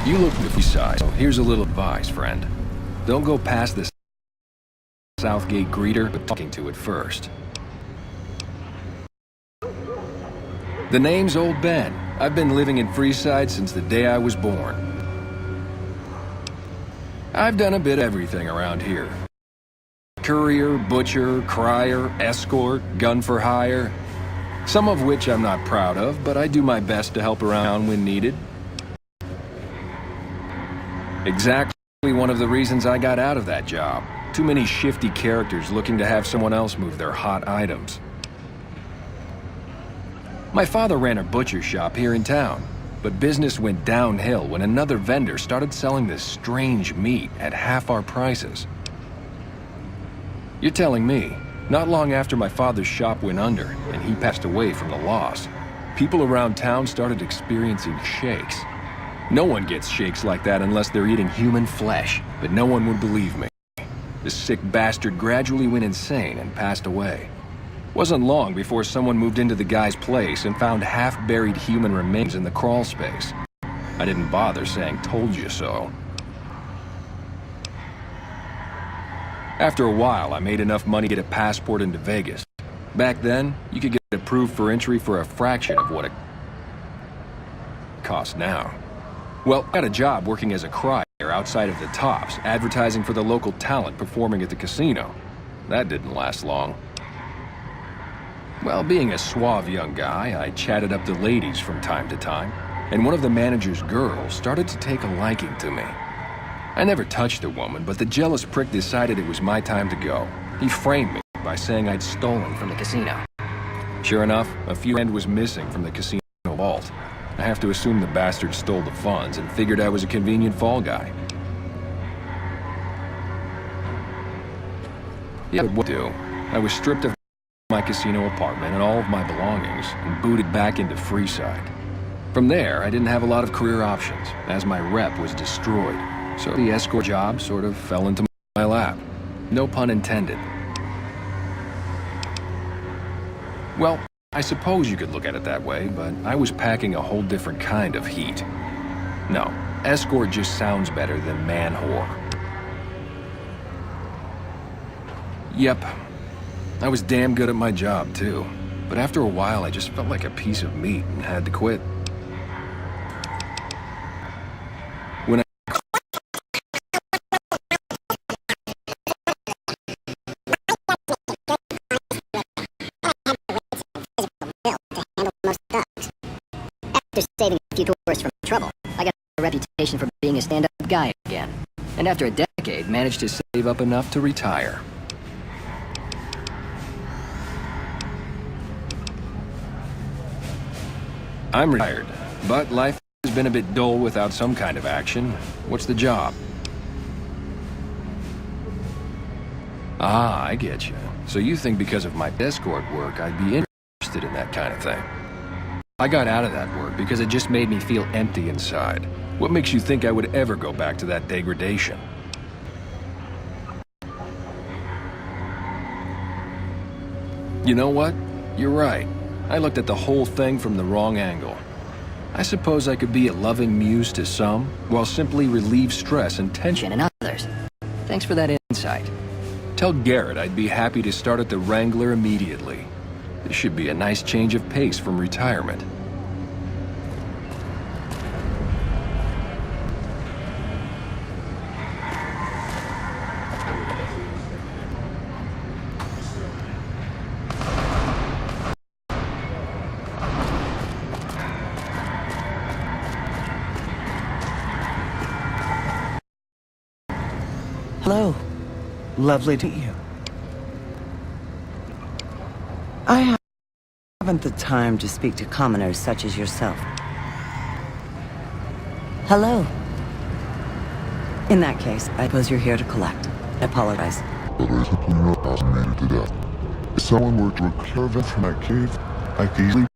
You look the free side, so here's a little advice, friend. Don't go past this Southgate greeter, but talking to it first. The name's Old Ben. I've been living in Freeside since the day I was born. I've done a bit of everything around here. Courier, butcher, crier, escort, gun for hire. Some of which I'm not proud of, but I do my best to help around when needed. Exactly one of the reasons I got out of that job. Too many shifty characters looking to have someone else move their hot items. My father ran a butcher shop here in town, but business went downhill when another vendor started selling this strange meat at half our prices. You're telling me, not long after my father's shop went under and he passed away from the loss, people around town started experiencing shakes. No one gets shakes like that unless they're eating human flesh, but no one would believe me. This sick bastard gradually went insane and passed away. Wasn't long before someone moved into the guy's place and found half-buried human remains in the crawl space. I didn't bother saying "told you so." After a while, I made enough money to get a passport into Vegas. Back then, you could get approved for entry for a fraction of what it costs now. Well, I got a job working as a crier outside of the Tops, advertising for the local talent performing at the casino. That didn't last long. Well, being a suave young guy, I chatted up the ladies from time to time, and one of the manager's girls started to take a liking to me. I never touched a woman, but the jealous prick decided it was my time to go. He framed me by saying I'd stolen from the casino. Sure enough, a few grand was missing from the casino vault. I have to assume the bastard stole the funds and figured I was a convenient fall guy. Yeah, what do? I was stripped of my casino apartment and all of my belongings and booted back into Freeside. From there, I didn't have a lot of career options, as my rep was destroyed. So the escort job sort of fell into my lap. No pun intended. Well, I suppose you could look at it that way, but I was packing a whole different kind of heat. No, escort just sounds better than man whore. Yep, I was damn good at my job too, but after a while I just felt like a piece of meat and had to quit. When After saving a few tourists from trouble, I got a reputation for being a stand-up guy again. And after a decade, managed to save up enough to retire. I'm retired, but life has been a bit dull without some kind of action. What's the job? Ah, I get you. So you think because of my escort work, I'd be interested in that kind of thing. I got out of that work because it just made me feel empty inside. What makes you think I would ever go back to that degradation? You know what? You're right. I looked at the whole thing from the wrong angle. I suppose I could be a loving muse to some, while simply relieve stress and tension in others. Thanks for that insight. Tell Garrett I'd be happy to start at the Wrangler immediately. This should be a nice change of pace from retirement. Hello. Lovely to meet you. I haven't the time to speak to commoners such as yourself. Hello. In that case, I suppose you're here to collect. I apologize. But there's simply no possibility to death. If someone were to recover them from that cave, I could easily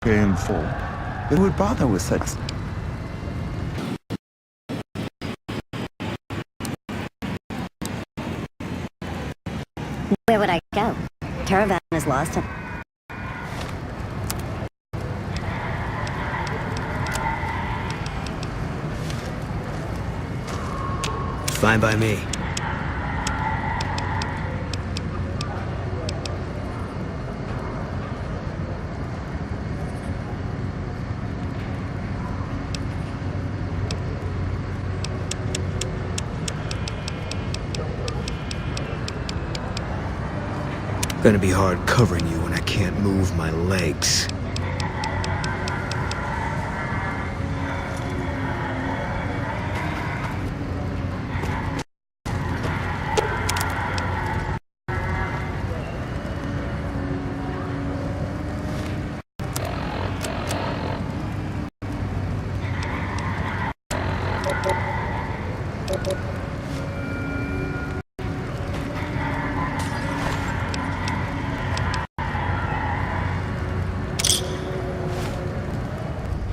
pay in full. Who would bother with such? Where would I go? Caravan is lost and... Fine by me. Gonna be hard covering you when I can't move my legs.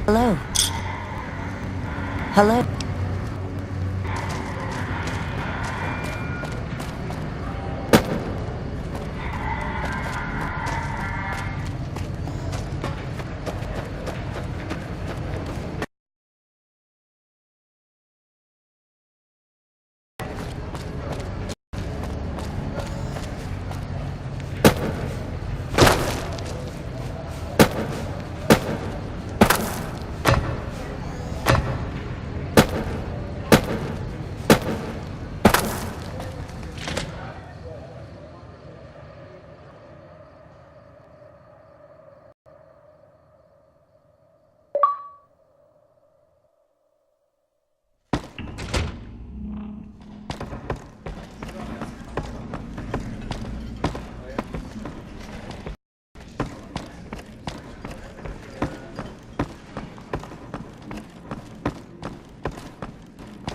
Hello. Hello.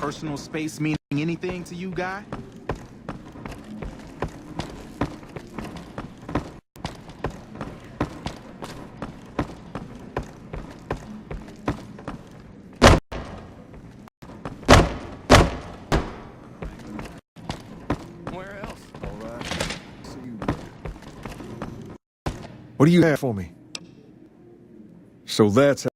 Personal space meaning anything to you, guy? Where else? All right. See you later. What do you have for me? So that's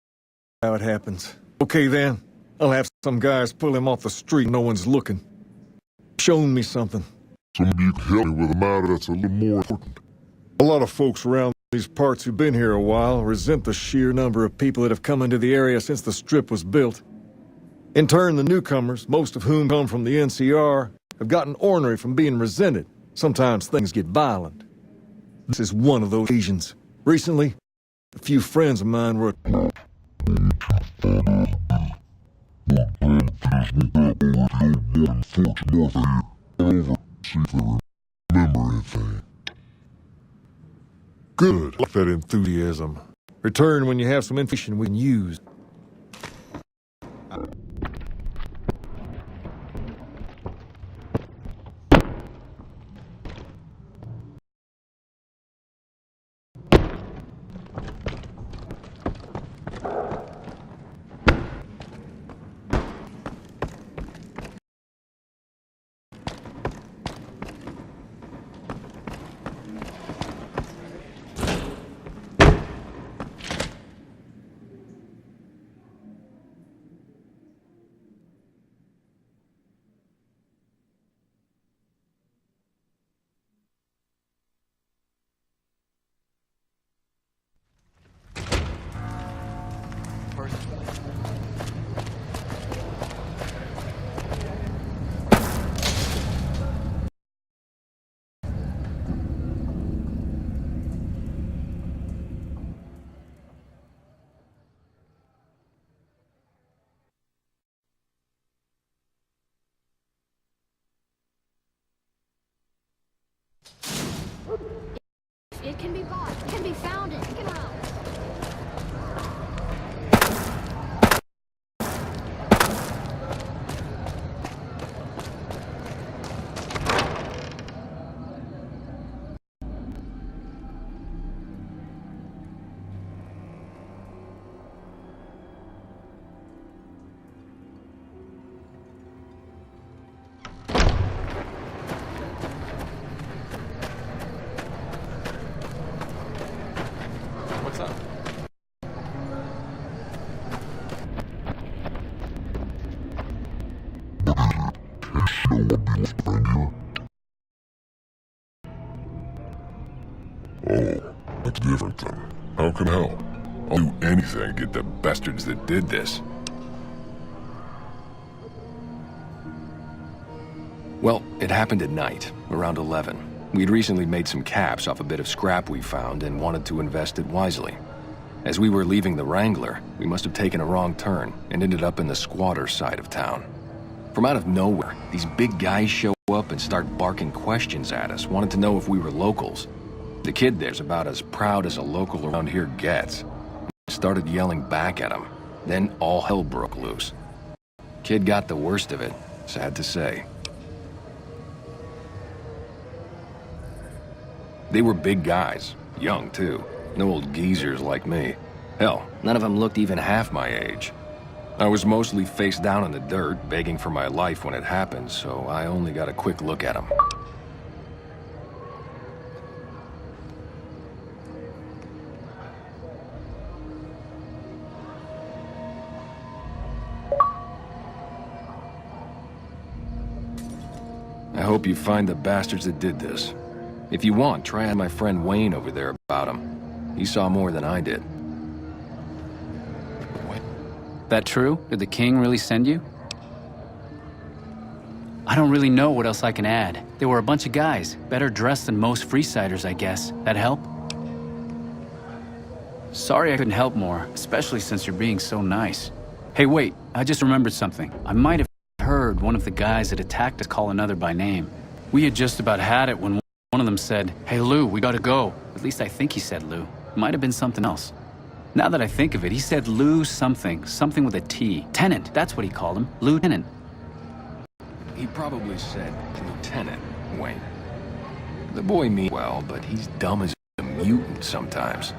how it happens. Okay then. I'll have some guys pull him off the street. No one's looking. Shown me something. Somebody you can help me with a matter that's a little more important. A lot of folks around these parts who've been here a while resent the sheer number of people that have come into the area since the strip was built. In turn, the newcomers, most of whom come from the NCR, have gotten ornery from being resented. Sometimes things get violent. This is one of those occasions. Recently, a few friends of mine were... Good. Like that enthusiasm. Return when you have some information we can use. It can be bought, can be found, and taken out. Oh, that's different then. How can I help? I'll do anything to get the bastards that did this. Well, it happened at night, around 11. We'd recently made some caps off a bit of scrap we found and wanted to invest it wisely. As we were leaving the Wrangler, we must have taken a wrong turn and ended up in the squatter side of town. From out of nowhere, these big guys show up and start barking questions at us, wanted to know if we were locals. The kid there's about as proud as a local around here gets. Started yelling back at him. Then all hell broke loose. Kid got the worst of it, sad to say. They were big guys, young too. No old geezers like me. Hell, none of them looked even half my age. I was mostly face down in the dirt, begging for my life when it happened, so I only got a quick look at them. I hope you find the bastards that did this. If you want, try on my friend Wayne over there about him. He saw more than I did. That true? Did the king really send you? I don't really know what else I can add. They were a bunch of guys, better dressed than most Freesiders, I guess. That help? Sorry I couldn't help more, especially since you're being so nice. Hey, wait, I just remembered something. I might have heard one of the guys that attacked us call another by name. We had just about had it when one of them said, "Hey Lou, we gotta go." At least I think he said Lou. Might have been something else. Now that I think of it, he said Lou something with a T. Tenant, that's what he called him. Lieutenant. He probably said Lieutenant Wayne. The boy means well, but he's dumb as a mutant sometimes.